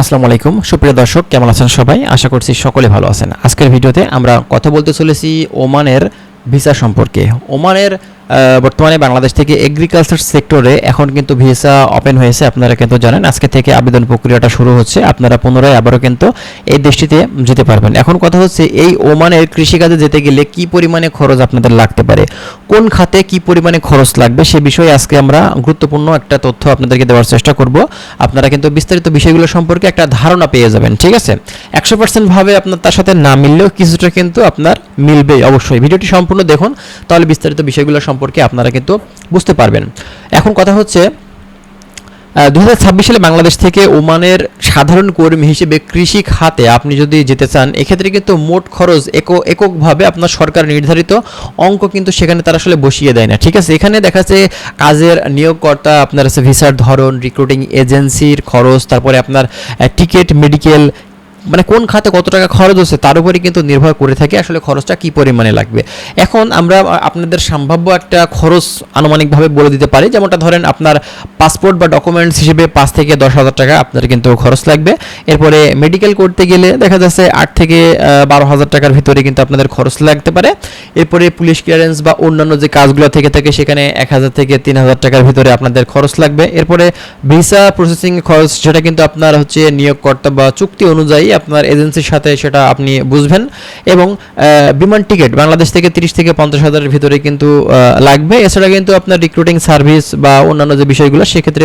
আসসালামু আলাইকুম সুপ্রিয় দর্শক, কেমন আছেন সবাই? আশা করছি সকলে ভালো আছেন। আজকের ভিডিওতে আমরা কথা বলতে চলেছি ওমানের ভিসা সম্পর্কে। ওমানের বর্তমানে বাংলাদেশ থেকে এগ্রিকালচার সেক্টরে এখন কিন্তু ভিসা ওপেন হয়েছে, আপনারা কিন্তু জানেন। আজকে থেকে আবেদন প্রক্রিয়াটা শুরু হচ্ছে, আপনারা পুনরায় আবারও কিন্তু এই দেশটিতে যেতে পারবেন। এখন কথা হচ্ছে, এই ওমানের কৃষিকাজে যেতে গেলে কি পরিমাণে খরচ আপনাদের লাগতে পারে, কোন খাতে কি পরিমাণে খরচ লাগবে সে বিষয়ে আজকে আমরা গুরুত্বপূর্ণ একটা তথ্য আপনাদেরকে দেওয়ার চেষ্টা করব। আপনারা কিন্তু বিস্তারিত বিষয়গুলো সম্পর্কে একটা ধারণা পেয়ে যাবেন, ঠিক আছে? 100% ভাবে আপনার তার সাথে না মিললেও কিছুটা কিন্তু আপনার মিলবেই অবশ্যই। ভিডিওটি সম্পূর্ণ দেখুন, তাহলে বিস্তারিত বিষয়গুলো সম্পর্কে আপনারা কিন্তু বুঝতে পারবেন। এখন কথা হচ্ছে, 2026 সালে বাংলাদেশ থেকে ওমানের সাধারণ কর্মী হিসেবে কৃষি খাতে আপনি যদি যেতে চান, এক্ষেত্রে কিন্তু মোট খরচ এককভাবে আপনার সরকার নির্ধারিত অঙ্ক কিন্তু সেখানে তারা আসলে বসিয়ে দেয় না, ঠিক আছে? এখানে দেখা যাচ্ছে কাজের নিয়োগকর্তা, আপনার আছে ভিসার ধরন, রিক্রুটিং এজেন্সির খরচ, তারপরে আপনার টিকিট, মেডিকেল, মানে কোন খাতে কত টাকা খরচ হচ্ছে তার উপরে কিন্তু নির্ভর করে থাকে আসলে খরচটা কি পরিমাণে লাগবে। এখন আমরা আপনাদের সম্ভাব্য একটা খরচ আনুমানিকভাবে বলে দিতে পারি, যেমনটা ধরেন আপনার পাসপোর্ট বা ডকুমেন্টস হিসেবে 5 থেকে 10,000 টাকা আপনার কিন্তু খরচ লাগবে। এরপরে মেডিকেল করতে গেলে দেখা যাচ্ছে 8 থেকে 12,000 টাকার ভিতরে কিন্তু আপনাদের খরচ লাগতে পারে। এরপরে পুলিশ ক্লিয়ারেন্স বা অন্যান্য যে কাজগুলো থেকে থাকে সেখানে 1,000 থেকে 3,000 টাকার ভিতরে আপনাদের খরচ লাগবে। এরপরে ভিসা প্রসেসিং খরচ, যেটা কিন্তু আপনার হচ্ছে নিয়োগকর্তা বা চুক্তি অনুযায়ী আপনার এজেন্সির সাথে সেটা আপনি বুঝবেন। এবং বিমান টিকিট বাংলাদেশ থেকে 30 থেকে 50,000-এর ভিতরে কিন্তু লাগবে। এছাড়া কিন্তু আপনার রিক্রুটিং সার্ভিস বা অন্যান্য যে বিষয়গুলো সেক্ষেত্রে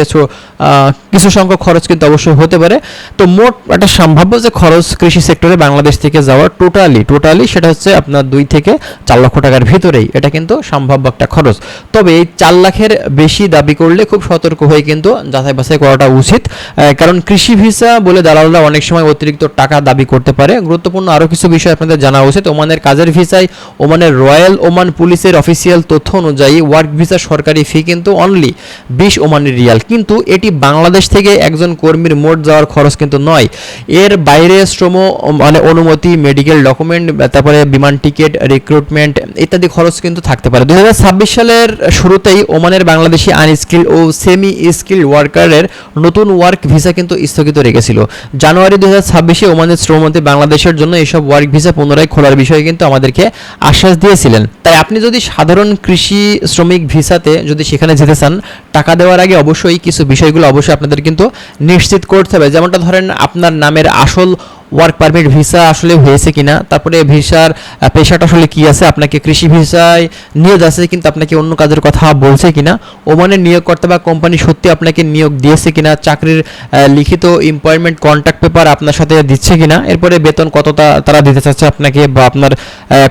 কিছু সংখ্যক খরচ কিন্তু অবশ্যই হতে পারে। তো মোট একটা সম্ভাব্য যে খরচ কৃষি সেক্টরে বাংলাদেশ থেকে যাওয়ার টোটালি সেটা হচ্ছে আপনার 2 থেকে 4 লক্ষ টাকার ভিতরেই, এটা কিন্তু সম্ভাব্য একটা খরচ। তবে এই 4 লাখের বেশি দাবি করলে খুব সতর্ক হয়ে কিন্তু যাচাই বাছাই করাটা উচিত, কারণ কৃষি ভিসা বলে দালালরা অনেক সময় অতিরিক্ত টাকা দাবি করতে পারে। গুরুত্বপূর্ণ আরও কিছু বিষয় আপনাদের জানা উচিত। ওমানের কাজের ভিসায় ওমানের রয়্যাল ওমান পুলিশের অফিসিয়াল তথ্য অনুযায়ী ওয়ার্ক ভিসা সরকারি ফি কিন্তু অনলি 20 ওমানি রিয়াল, কিন্তু এটি বাংলাদেশ থেকে একজন কর্মীর মোট যাওয়ার খরচ কিন্তু নয়। এর বাইরে শ্রম মানে অনুমতি, মেডিকেল ডকুমেন্ট, তারপরে বিমান টিকিট, রিক্রুটমেন্ট ইত্যাদি খরচ কিন্তু থাকতে পারে। 2026 সালের শুরুতেই ওমানের বাংলাদেশি আনস্কিল ও সেমি স্কিল ওয়ার্কারের নতুন ওয়ার্ক ভিসা কিন্তু স্থগিত রেখেছিল। জানুয়ারি 2026-এ ওমানের শ্রমমন্ত্রী বাংলাদেশের জন্য এসব ওয়ার্ক ভিসা পুনরায় খোলার বিষয়ে কিন্তু আমাদেরকে আশ্বাস দিয়েছিলেন। তাই আপনি যদি সাধারণ কৃষি শ্রমিক ভিসাতে যদি সেখানে যেতে চান, টাকা দেওয়ার আগে অবশ্যই কিছু বিষয়গুলো অবশ্যই আপনাদের কিন্তু নিশ্চিত করতে হবে। যেমনটা ধরেন আপনার নামের আসল ওয়ার্ক পারমিট ভিসা আসলে হয়েছে কিনা, তারপরে ভিসার পেশাটা আসলে কি আছে, আপনাকে কৃষি ভিসায় নিয়ে যাচ্ছে কিন্তু আপনাকে অন্য কাজের কথা বলছে কিনা, ওমানের নিয়োগকর্তা বা কোম্পানি সত্যি আপনাকে নিয়োগ দিয়েছে কিনা, চাকরির লিখিত এমপ্লয়মেন্ট কন্ট্রাক্ট পেপার আপনার সাথে দিচ্ছে কিনা, এরপরে বেতন কতটা তারা দিতে চাচ্ছে আপনাকে, বা আপনার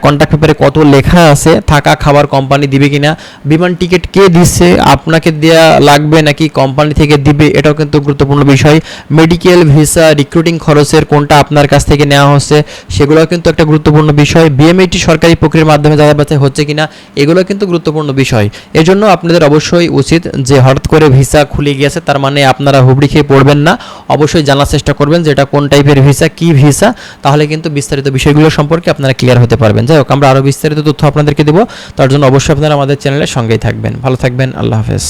কন্ট্রাক্ট পেপারে কত লেখা আছে, থাকা খাবার কোম্পানি দিবে কিনা, বিমান টিকিট কে দিচ্ছে, আপনাকে দেওয়া লাগবে নাকি কোম্পানি থেকে দিবে, এটাও কিন্তু গুরুত্বপূর্ণ বিষয়। মেডিকেল, ভিসা, রিক্রুটিং খরচের কোনটা আপনার কাছ থেকে নেওয়া হচ্ছে সেগুলো কিন্তু একটা গুরুত্বপূর্ণ বিষয়। বিএমইটি সরকারি প্রক্রিয়ার মাধ্যমে যাচাই বাছাই হচ্ছে কিনা, এগুলো কিন্তু গুরুত্বপূর্ণ বিষয়। এজন্য আপনাদের অবশ্যই উচিত যে হঠাৎ করে ভিসা খুলে গিয়েছে তার মানে আপনারা হুবড়ি খেয়ে পড়বেন না, অবশ্যই জানার চেষ্টা করবেন যে এটা কোন টাইপের ভিসা, কি ভিসা, তাহলে কিন্তু বিস্তারিত বিষয়গুলো সম্পর্কে আপনারা ক্লিয়ার হতে পারবেন। যাই হোক, আমরা আরও বিস্তারিত তথ্য আপনাদেরকে দেবো, তার জন্য অবশ্যই আপনারা আমাদের চ্যানেলের সঙ্গেই থাকবেন। ভালো থাকবেন, আল্লাহ হাফেজ।